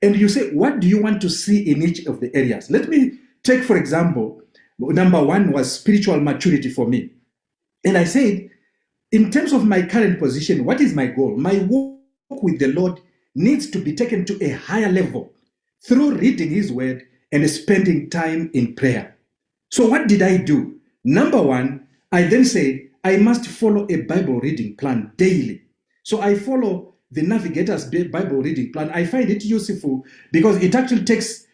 And you say, what do you want to see in each of the areas? Let me take, for example, number one was spiritual maturity for me. And I said, in terms of my current position, what is my goal? My walk with the Lord needs to be taken to a higher level through reading his word and spending time in prayer. So what did I do? Number one, I then said, I must follow a Bible reading plan daily. So I follow the Navigator's Bible reading plan. I find it useful because it actually takes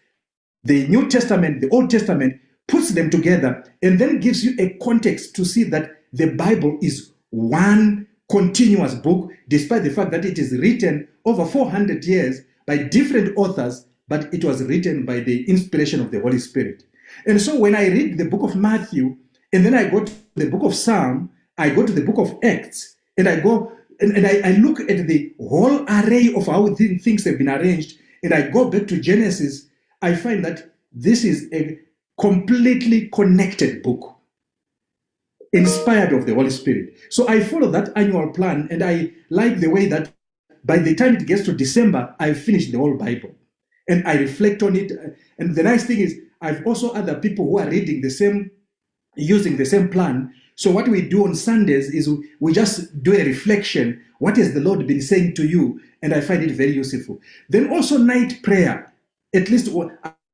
the New Testament, the Old Testament, puts them together, and then gives you a context to see that the Bible is one continuous book, despite the fact that it is written over 400 years by different authors, but it was written by the inspiration of the Holy Spirit. And so when I read the book of Matthew, and then I go to the book of Psalm, I go to the book of Acts, and I go and I look at the whole array of how things have been arranged, and I go back to Genesis, I find that this is a completely connected book, inspired of the Holy Spirit. So I follow that annual plan, and I like the way that by the time it gets to December, I finish the whole Bible, and I reflect on it. And the nice thing is, I've also other people who are reading the same, using the same plan. So what we do on Sundays is we just do a reflection. What has the Lord been saying to you? And I find it very useful. Then also night prayer. At least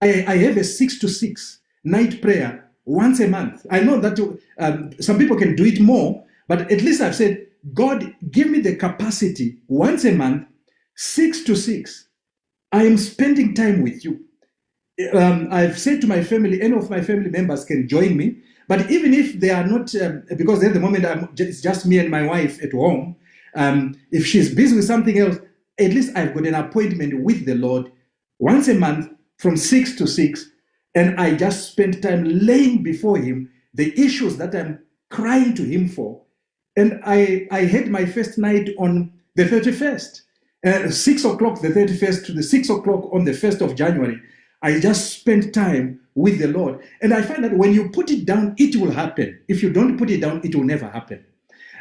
I have a 6 to 6 night prayer once a month. I know that some people can do it more, but at least I've said, God, give me the capacity once a month, 6 to 6. I am spending time with you. I've said to my family, any of my family members can join me, but even if they are not, because at the moment it's just me and my wife at home, if she's busy with something else, at least I've got an appointment with the Lord once a month from 6 to 6, and I just spend time laying before him the issues that I'm crying to him for. And I had my first night on the 31st, 6 o'clock the 31st to the 6 o'clock on the 1st of January. I just spent time with the Lord. And I find that when you put it down, it will happen. If you don't put it down, it will never happen.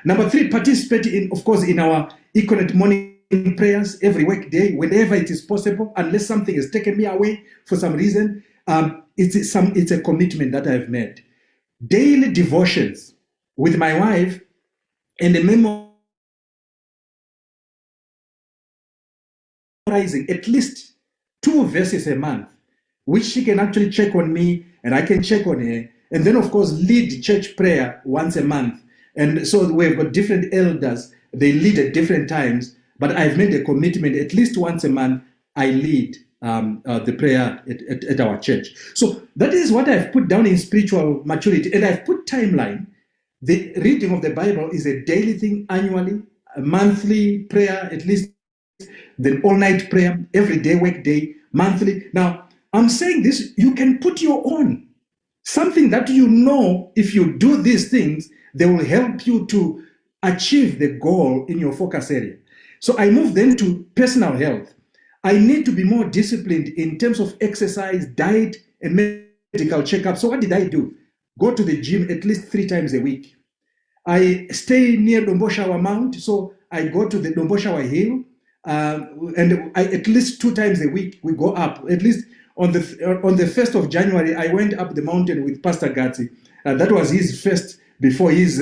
Number 3, participate in, of course, in our Econet morning prayers every weekday, whenever it is possible, unless something has taken me away for some reason. It's a commitment that I've made. Daily devotions with my wife, and memorizing at least 2 verses a month, which she can actually check on me and I can check on her. And then, of course, lead church prayer once a month. And so we've got different elders, they lead at different times, but I've made a commitment at least once a month, I lead the prayer at our church. So that is what I've put down in spiritual maturity. And I've put timeline. The reading of the Bible is a daily thing, annually, a monthly prayer, at least, then all-night prayer, every day, weekday, monthly. Now, I'm saying this, you can put your own, something that you know, if you do these things, they will help you to achieve the goal in your focus area. So I move then to personal health. I need to be more disciplined in terms of exercise, diet, and medical checkup. So what did I do? Go to the gym at least 3 times a week. I stay near Domboshawa Mount, so I go to the Domboshawa Hill, and at least 2 times a week we go up. At least on the 1st of January, I went up the mountain with Pastor Gatsi. That was his first before his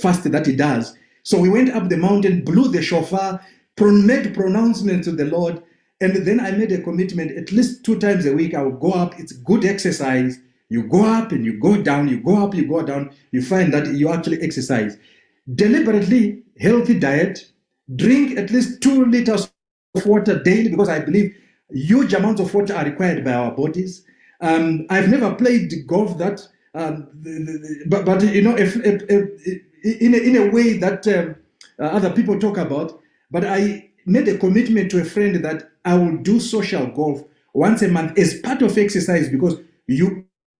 fast that he does. So we went up the mountain, blew the shofar, made pronouncements to the Lord, and then I made a commitment at least 2 times a week. I will go up. It's good exercise. You go up and you go down. You go up, you go down. You find that you actually exercise. Deliberately healthy diet. Drink at least 2 liters of water daily, because I believe huge amounts of water are required by our bodies. I've never played golf that, but you know, in a way that other people talk about. But I made a commitment to a friend that I will do social golf once a month as part of exercise, because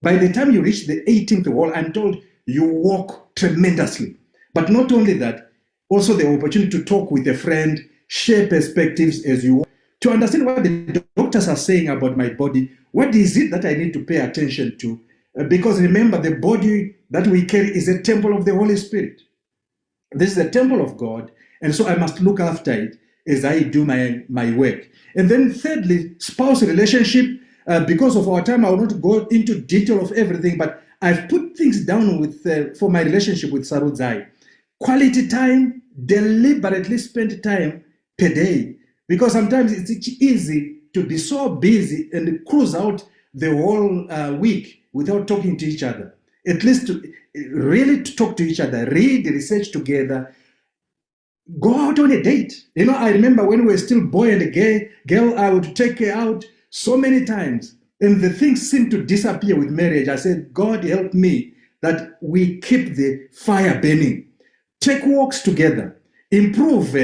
by the time you reach the 18th hole, I'm told you walk tremendously. But not only that, also the opportunity to talk with a friend, share perspectives as you walk, to understand what the doctors are saying about my body. What is it that I need to pay attention to? Because remember, the body that we carry is a temple of the Holy Spirit. This is a temple of God, and so I must look after it. as I do my work. And then thirdly, spouse relationship. Because of our time, I will not go into detail of everything, but I've put things down with for my relationship with Sarudzai. Quality time, deliberately spend time per day. Because sometimes it's easy to be so busy and cruise out the whole week without talking to each other. At least really to talk to each other, read, research together, go out on a date. I remember when we were still boy and a girl, I would take her out so many times. And the things seemed to disappear with marriage. I said, God help me that we keep the fire burning. Take walks together, improve.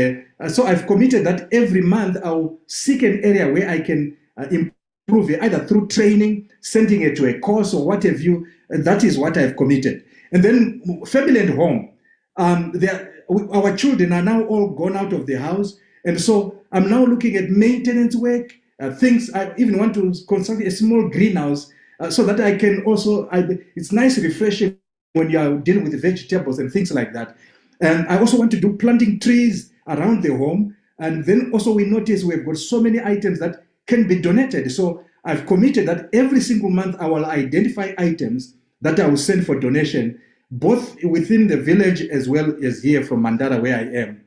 So I've committed that every month I'll seek an area where I can improve, either through training, sending it to a course or what have you. That is what I've committed. And then family and home. Our children are now all gone out of the house. And so I'm now looking at maintenance work, things. I even want to construct a small greenhouse so that I can also, it's nice refreshing when you are dealing with vegetables and things like that. And I also want to do planting trees around the home. And then also we notice we've got so many items that can be donated. So I've committed that every single month I will identify items that I will send for donation, both within the village as well as here from Mandara where I am.